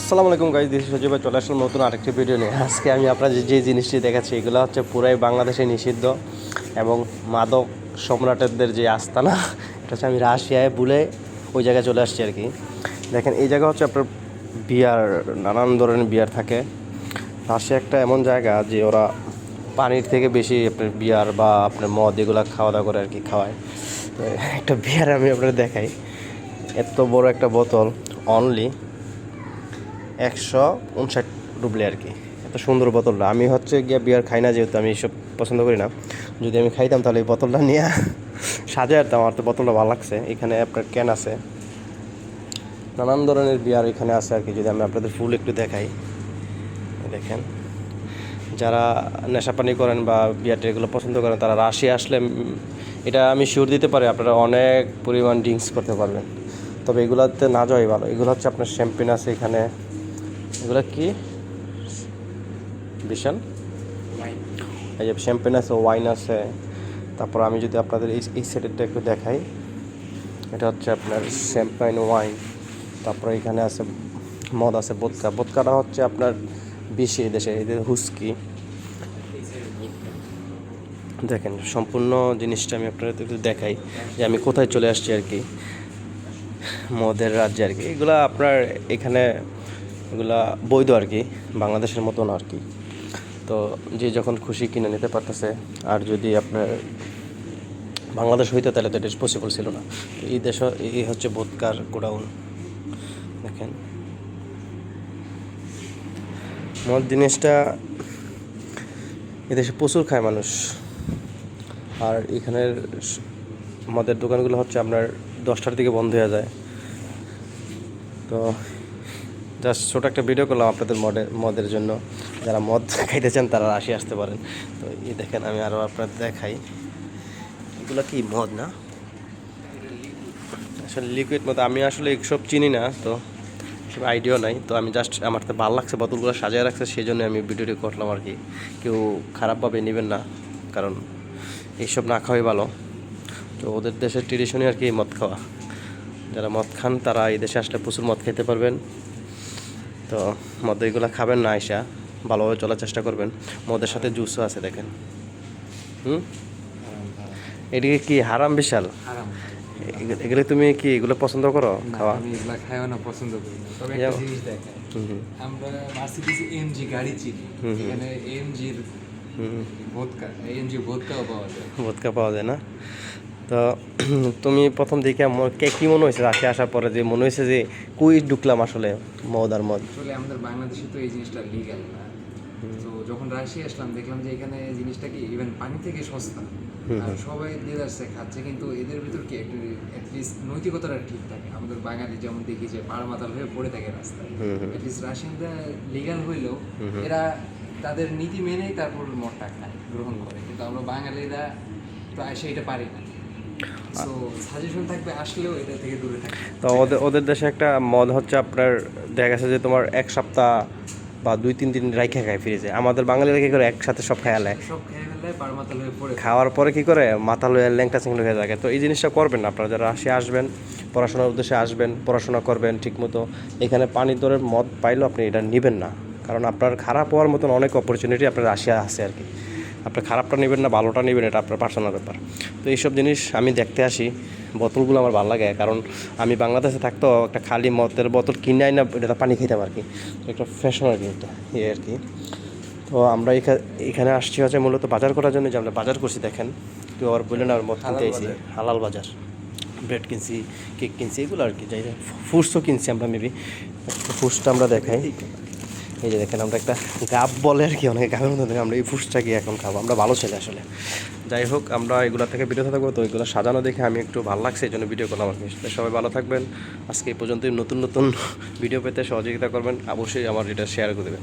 আসসালামু আলাইকুম guys, this সজীব ভাই চলে আসলাম নতুন আরেকটি ভিডিও নিয়ে। আজকে আমি আপনাদের যে জিনিসটি দেখাচ্ছি এগুলো হচ্ছে পুরাই বাংলাদেশে নিষিদ্ধ এবং মাদক সম্রাটদের যে আস্তানা, এটা হচ্ছে আমি রাশিয়ায় ভুলে ওই জায়গায় চলে আসছি আর কি। দেখেন এই জায়গা হচ্ছে আপনার বিয়ার, নানান ধরনের বিয়ার থাকে। রাশিয়া একটা এমন জায়গা যে ওরা পানির থেকে বেশি আপনার বিয়ার বা আপনার মদ এগুলো খাওয়া দাওয়া করে আর কি, খাওয়ায়। তো একটা বিয়ার আমি আপনাদের দেখাই, এত বড় একটা বোতল, অনলি 159 রুবলে আর কি। এত সুন্দর বোতলটা। আমি হচ্ছে গিয়ে বিয়ার খাই না, যেহেতু আমি এইসব পছন্দ করি না। যদি আমি খাইতাম তাহলে এই বোতলটা নিয়ে সাজায় আনতাম। আমার তো বোতলটা ভালো লাগছে। এখানে আপনার ক্যান আছে, নানান ধরনের বিয়ার এখানে আছে আর কি। যদি আমি আপনাদের ফুল একটু দেখাই, দেখেন যারা নেশাপানি করেন বা বিয়ারটা এগুলো পছন্দ করেন তারা রাশিয়া আসলে এটা আমি শিওর দিতে পারি আপনারা অনেক পরিমাণ ড্রিঙ্কস করতে পারবেন। তবে এগুলোতে না যাওয়াই ভালো। এগুলো হচ্ছে আপনার শ্যাম্পেন আছে এখানে, এগুলো কি বিশাল, এই যে শ্যাম্পেন আছে, ওয়াইন আছে। তারপর আমি যদি আপনাদের এই সেটেরটা একটু দেখাই, এটা হচ্ছে আপনার শ্যাম্পেন ওয়াইন। তারপরে এখানে আছে মদ আছে, বোদকা। বোদকাটা হচ্ছে আপনার বেশি দেশে এদের হুস্কি। দেখেন সম্পূর্ণ জিনিসটা আমি আপনাদের একটু দেখাই যে আমি কোথায় চলে আসছি আর কি, মদের রাজ্যে আর কি। এগুলা আপনার এখানে এগুলা বৈধ আর কি, বাংলাদেশের মতো না আর কি। তো যে যখন খুশি কিনে নিতে পারতেছে। আর যদি আপনার বাংলাদেশ হইতো তাহলে তো এটা পসিবল ছিল না। এই দেশ, এই হচ্ছে ভোদকার গোডাউন। দেখেন মদ জিনিসটা এদেশে প্রচুর খায় মানুষ। আর এখানের মদের দোকানগুলো হচ্ছে আপনার 10টার দিকে বন্ধ হয়ে যায়। তো জাস্ট ছোটো একটা ভিডিও করলাম আপনাদের মদের জন্য। যারা মদ খাইতে চান তারা রাশিয়া আসতে পারেন। তো এই দেখেন আমি আরও আপনাদের দেখাই, এগুলো কি মদ না, আসলে লিকুইড মদ। আমি আসলে এইসব চিনি না, তো সব আইডিয়া নাই। তো আমি জাস্ট আমার তো ভালো লাগছে বোতলগুলো সাজিয়ে রাখছে, সেই জন্য আমি ভিডিওটি করলাম আর কি। কেউ খারাপভাবে নেবেন না, কারণ এইসব না খাওয়াই ভালো। তো ওদের দেশের ট্রেডিশনই আর কি মদ খাওয়া। যারা মদ খান তারা এই দেশে আসলে প্রচুর মদ খেতে পারবেন। তো মদ এগুলো খাবেন না, আইসা ভালোভাবে চলার চেষ্টা করবেন। মদের সাথে জুসও আছে দেখেন। এদিকে কি হারাম বিশাল? এগুলো তুমি কি এগুলো পছন্দ করো খাওয়া? আমি এগুলা খাইও না, পছন্দ করি না। তবে একটা জিনিস দেখাই, আমরা মার্সিডিজ এমজি গাড়ি চিনি, এখানে এমজির ভোদকাও পাওয়া যায়। ভোদকা পাওয়া যায় না? তো তুমি প্রথম দিকে কী মনে হয়েছে রাশিয়া আসার পরে, যে মনে হয়েছে যে কুই ঢুকলাম আসলে মদ আর মদ? আসলে আমাদের বাংলাদেশে তো এই জিনিসটা লিগ্যাল না। তো যখন রাশিয়া আসলাম দেখলাম যে এখানে জিনিসটা কি ইভেন পানি থেকে সস্তা, আর সবাই দিয়ে আসছে খাচ্ছে, কিন্তু এদের ভিতর কি একটু অ্যাটলিস্ট নৈতিকতাটা ঠিক থাকে। আমাদের বাঙালি যেমন দেখি যে পাড় মাতাল হয়ে পড়ে থাকে রাস্তায়, অ্যাটলিস্ট রাশিয়ানরা লিগ্যাল হইলেও এরা তাদের নীতি মেনেই তারপর মদটা খায়, গ্রহণ করে। কিন্তু আমরা বাঙালিরা তো আসে এটা পারি না। সো সাজেশন থাকবে আসলেও এটা থেকে দূরে থাকবে। তো ওদের দেশে একটা মদ হচ্ছে আপনার, দেখা গেছে যে তোমার 1 সপ্তাহ বা 2-3 দিন রাইখা খায় ফ্রিজে। আমাদের বাঙালিরা কী করে, একসাথে সব খেয়ে নেয়, সব খেয়ে ফেলে পাড় মাতাল হয়ে পড়ে, খাওয়ার পরে কী করে মাথা লয়ে ল্যাংটা চিংড়ি হয়ে থাকে। তো এই জিনিসটা করবেন না আপনারা, যারা রাশিয়া আসবেন পড়াশোনার উদ্দেশ্যে আসবেন, পড়াশোনা করবেন ঠিকমতো। এখানে পানির দরের মদ পাইলেও আপনি এটা নেবেন না, কারণ আপনার খারাপ হওয়ার মতন অনেক অপরচুনিটি আপনার রাশিয়া আছে আর কি। আপনি খারাপটা নেবেন না, ভালোটা নেবেন, এটা আপনার পার্সোনাল ব্যাপার। তো এইসব জিনিস আমি দেখতে আসি। বোতলগুলো আমার ভালো লাগে, কারণ আমি বাংলাদেশে থাকতো একটা খালি মদের বোতল কিনে না, এটা পানি খেতাম আর কি। একটা ফ্যাশন আর কি, এটা ইয়ে আর কি। তো আমরা এখানে আসছি হচ্ছে মূলত বাজার করার জন্য, যে আমরা বাজার করছি দেখেন। কেউ আবার বললেন আর মদ কিনতে আইছি, হালাল বাজার। ব্রেড কিনছি, কেক কিনছি, এগুলো আর কি। যাই ফ্রুটসও কিনছি আমরা, মেবি ফ্রুটসটা আমরা দেখাই। এই যে দেখেন আমরা একটা গাব বলে আর কি, অনেকে গাবের মধ্যে দেখেন। আমরা এই ফ্রুটসটা কি এখন খাবো, আমরা ভালো ছেলে আসলে। যাই হোক, আমরা এগুলো থেকে বিরত থাকবো। তো এগুলো সাজানো দেখে আমি একটু ভালো লাগছে, এই জন্য ভিডিও করলাম আর কি। সবাই ভালো থাকবেন। আজকে এই পর্যন্তই। নতুন নতুন ভিডিও পেতে সহযোগিতা করবেন, অবশ্যই আমার এটা শেয়ার করে দেবেন।